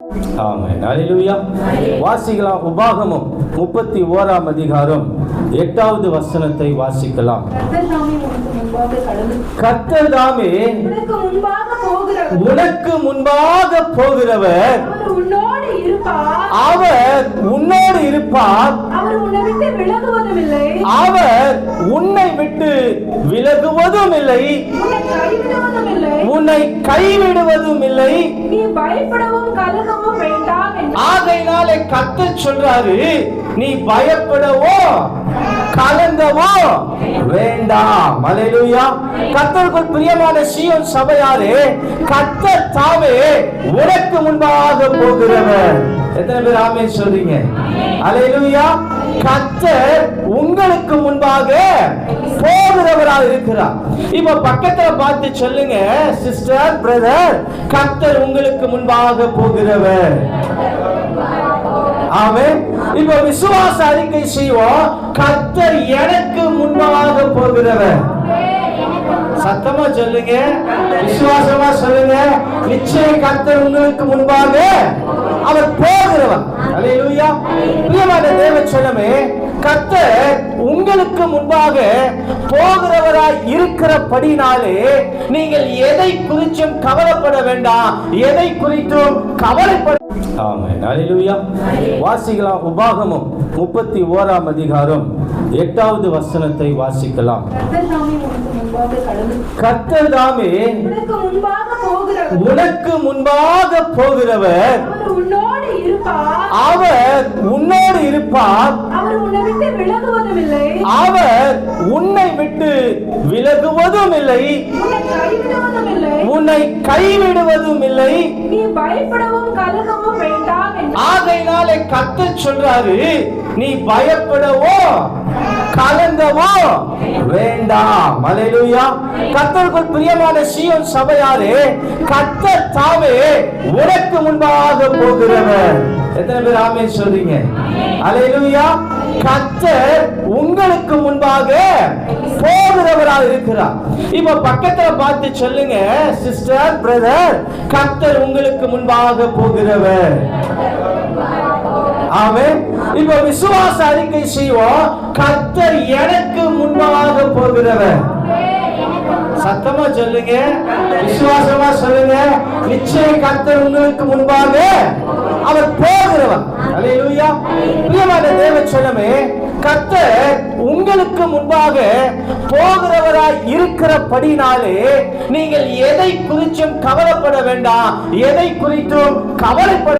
ஆமென். அல்லேலூயா. வாசிக்கலாம். உபாகமம் 31 அதிகாரம் 8வது வசனத்தை வாசிக்கலாம். கர்த்தர் தாமே உனக்கு முன்பாக போகிறவர், அவர் உன்னோடு இருப்பார், அவர் உன்னை விட்டு விலகுவதும் இல்லை, உன்னை கைவிடுவதும் இல்லை. ஆகையினாலே கர்த்தர் சொல்றாரு, நீ பயப்படவோ கலங்கவோ வேண்டாம். அல்லேலூயா. கர்த்தருக்குள் பிரியமான சீயோன் சபையாரே, கர்த்தர் தாமே உனக்கு முன்பாக போகிறவர். எத்தனை பேர் ஆமென் சொல்றீங்க? அல்லேலூயா. கர்த்தர் உங்களுக்கு முன்பாக போகிறவராக இருக்கிறார். இப்ப பக்கத்துல பார்த்து சொல்லுங்க, சிஸ்டர், பிரதர், கர்த்தர் உங்களுக்கு முன்பாக போகிறவர். ஆமென். இப்ப விசுவாச அறிக்கை செய்வோம், கர்த்தர் எனக்கு முன்பாக போகிறவர். சத்தமா சொல்லுங்க, விசுவாசமா சொல்லுங்க. நிச்சயம் கர்த்தர் உங்களுக்கு முன்பாக அவர் போகிறவர். அல்லேலூயா. பிரியமான தேவ ஜனமே, கர்த்தர் உங்களுக்கு முன்பாக போகிறவராய் இருக்கிறபடினாலே நீங்கள் எதை குறித்தும் கவலைப்பட வேண்டாம், எதை குறித்தும் கவலைப்பட. ஆமென். அல்லேலூயா. வாசிக்கலாம். உபாகமம் 31 அதிகாரம் 8வது வசனத்தை வாசிக்கலாம். கர்த்தர் தாமே உனக்கு முன்பாக போகிறவர், அவர் உன்னோடு இருப்பார், அவர் உன்னை விட்டு விலகுவதும் இல்லை, உன்னை கைவிடுவதும் இல்லை. ஆகையினாலே கர்த்தர் சொல்றாரு, நீ பயப்படவோ கலங்கவோ வேண்டாம். அல்லேலூயா. கர்த்தருக்குள் பிரியமான சீயோன் சபையாரே, கர்த்தர் தாமே உனக்கு முன்பாக போகிறவர். எத்தனை பேர் ஆமென் சொல்றீங்க? அல்லேலூயா. கர்த்தர் உங்களுக்கு முன்பாக போகிறவராக இருக்கிறார். இப்ப பக்கத்துல பார்த்து சொல்லுங்க, சிஸ்டர், பிரதர், கர்த்தர் உங்களுக்கு முன்பாக போகிறவர். ஆமென். இப்ப விசுவாச அறிக்கை செய்வோம், கர்த்தர் எனக்கு முன்பாக போகிறவர். சத்தமா சொல்லுங்க, விசுவாசமா சொல்லுங்க. நிச்சயம் கர்த்தர் உங்களுக்கு முன்பாக அவர் போகிறவர். அல்லேலூயா. பிரியமான தேவ ஜனமே, கர்த்தர் உங்களுக்கு முன்பாக போகிறவராய் இருக்கிறபடினாலே நீங்கள் எதை குறித்தும் கவலைப்பட வேண்டாம், எதை குறித்தும் கவலைப்பட